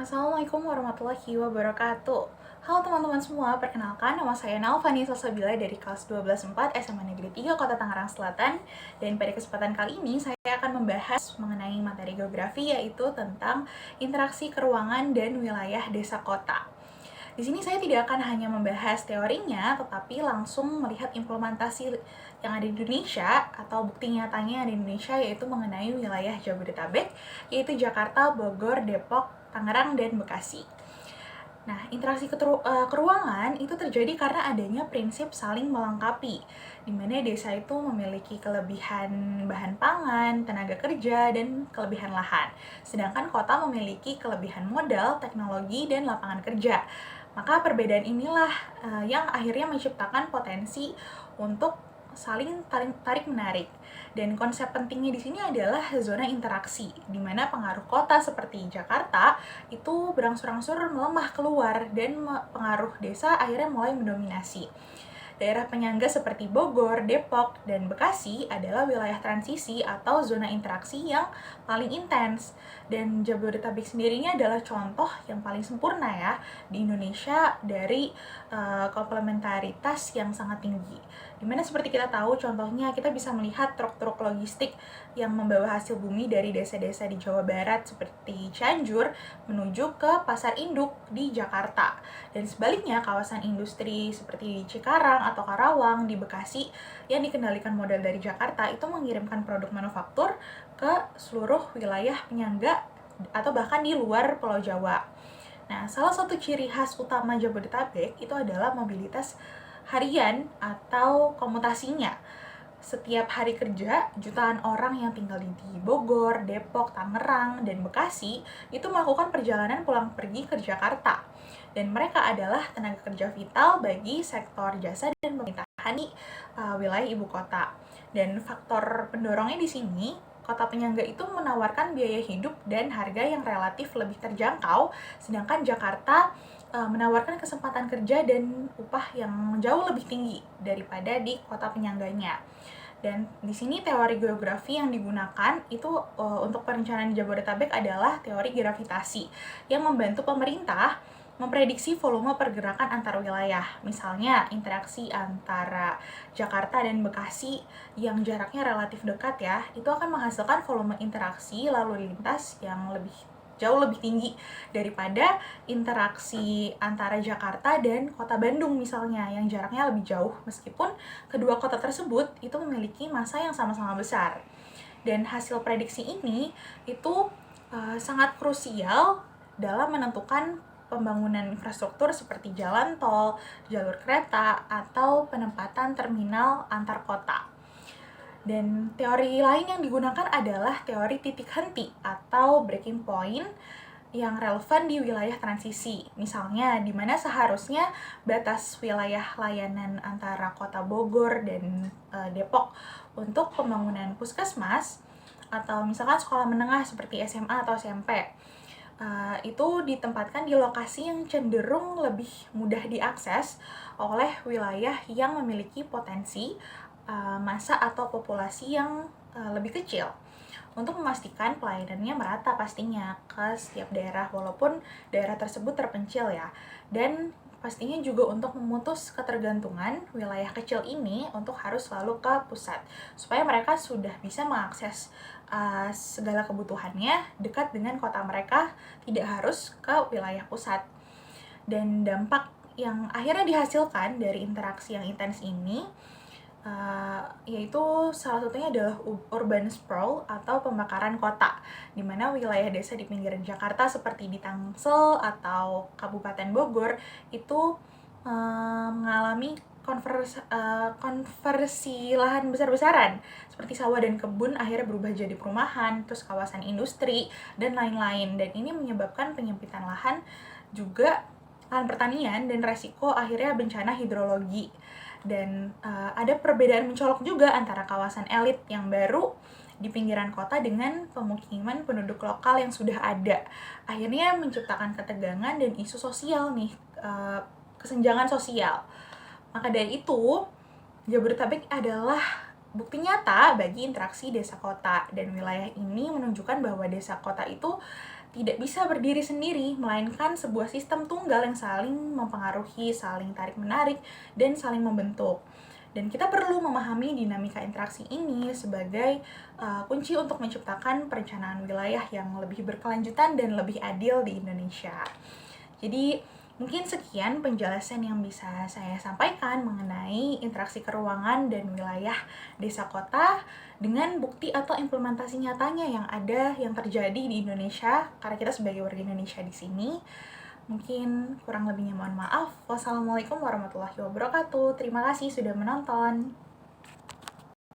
Assalamualaikum warahmatullahi wabarakatuh. Halo teman-teman semua, perkenalkan nama saya Naufani Salsabila dari kelas 12/4 SMA Negeri 3 Kota Tangerang Selatan. Dan pada kesempatan kali ini saya akan membahas mengenai materi geografi, yaitu tentang interaksi keruangan dan wilayah desa kota. Di sini saya tidak akan hanya membahas teorinya, tetapi langsung melihat implementasi yang ada di Indonesia atau bukti nyatanya di Indonesia, yaitu mengenai wilayah Jabodetabek, yaitu Jakarta, Bogor, Depok, Tangerang, dan Bekasi. Nah, interaksi keruangan itu terjadi karena adanya prinsip saling melengkapi, di mana desa itu memiliki kelebihan bahan pangan, tenaga kerja, dan kelebihan lahan. Sedangkan kota memiliki kelebihan modal, teknologi, dan lapangan kerja. Maka perbedaan inilah yang akhirnya menciptakan potensi untuk saling tarik-menarik. Dan konsep pentingnya di sini adalah zona interaksi, di mana pengaruh kota seperti Jakarta itu berangsur-angsur melemah keluar dan pengaruh desa akhirnya mulai mendominasi. Daerah penyangga seperti Bogor, Depok, dan Bekasi adalah wilayah transisi atau zona interaksi yang paling intens. Dan Jabodetabek sendirinya adalah contoh yang paling sempurna ya di Indonesia dari komplementaritas yang sangat tinggi. Dimana seperti kita tahu, contohnya kita bisa melihat truk-truk logistik yang membawa hasil bumi dari desa-desa di Jawa Barat seperti Cianjur menuju ke pasar induk di Jakarta. Dan sebaliknya, kawasan industri seperti Cikarang atau Karawang di Bekasi yang dikendalikan modal dari Jakarta itu mengirimkan produk manufaktur ke seluruh wilayah penyangga atau bahkan di luar Pulau Jawa. Nah, salah satu ciri khas utama Jabodetabek itu adalah mobilitas harian atau komutasinya. Setiap hari kerja, jutaan orang yang tinggal di Bogor, Depok, Tangerang, dan Bekasi itu melakukan perjalanan pulang pergi ke Jakarta. Dan mereka adalah tenaga kerja vital bagi sektor jasa dan pemerintahan di wilayah ibu kota. Dan faktor pendorongnya di sini, kota penyangga itu menawarkan biaya hidup dan harga yang relatif lebih terjangkau, sedangkan Jakarta menawarkan kesempatan kerja dan upah yang jauh lebih tinggi daripada di kota penyangganya. Dan di sini teori geografi yang digunakan itu untuk perencanaan Jabodetabek adalah teori gravitasi yang membantu pemerintah memprediksi volume pergerakan antar wilayah. Misalnya, interaksi antara Jakarta dan Bekasi yang jaraknya relatif dekat ya, itu akan menghasilkan volume interaksi lalu lintas yang jauh lebih tinggi daripada interaksi antara Jakarta dan kota Bandung misalnya, yang jaraknya lebih jauh, meskipun kedua kota tersebut itu memiliki massa yang sama-sama besar. Dan hasil prediksi ini itu sangat krusial dalam menentukan pembangunan infrastruktur seperti jalan tol, jalur kereta, atau penempatan terminal antar kota. Dan teori lain yang digunakan adalah teori titik henti atau breaking point yang relevan di wilayah transisi. Misalnya, di mana seharusnya batas wilayah layanan antara kota Bogor dan Depok untuk pembangunan puskesmas atau misalkan sekolah menengah seperti SMA atau SMP itu ditempatkan di lokasi yang cenderung lebih mudah diakses oleh wilayah yang memiliki potensi massa atau populasi yang lebih kecil, untuk memastikan pelayanannya merata pastinya ke setiap daerah walaupun daerah tersebut terpencil ya. Dan pastinya juga untuk memutus ketergantungan wilayah kecil ini untuk harus selalu ke pusat, supaya mereka sudah bisa mengakses segala kebutuhannya dekat dengan kota mereka, tidak harus ke wilayah pusat. Dan dampak yang akhirnya dihasilkan dari interaksi yang intens ini yaitu salah satunya adalah urban sprawl atau pembakaran kota, di mana wilayah desa di pinggiran Jakarta seperti di Tangsel atau Kabupaten Bogor itu mengalami konversi lahan besar-besaran seperti sawah dan kebun akhirnya berubah jadi perumahan, terus kawasan industri, dan lain-lain. Dan ini menyebabkan penyempitan lahan, juga lahan pertanian, dan resiko akhirnya bencana hidrologi. Dan ada perbedaan mencolok juga antara kawasan elit yang baru di pinggiran kota dengan pemukiman penduduk lokal yang sudah ada. Akhirnya menciptakan ketegangan dan isu sosial nih, kesenjangan sosial. Maka dari itu, Jabodetabek adalah bukti nyata bagi interaksi desa kota, dan wilayah ini menunjukkan bahwa desa kota itu tidak bisa berdiri sendiri, melainkan sebuah sistem tunggal yang saling mempengaruhi, saling tarik-menarik, dan saling membentuk. Dan kita perlu memahami dinamika interaksi ini sebagai kunci untuk menciptakan perencanaan wilayah yang lebih berkelanjutan dan lebih adil di Indonesia. Jadi, mungkin sekian penjelasan yang bisa saya sampaikan mengenai interaksi keruangan dan wilayah desa kota dengan bukti atau implementasi nyatanya yang ada, yang terjadi di Indonesia, karena kita sebagai warga Indonesia di sini. Mungkin kurang lebihnya mohon maaf. Wassalamualaikum warahmatullahi wabarakatuh. Terima kasih sudah menonton.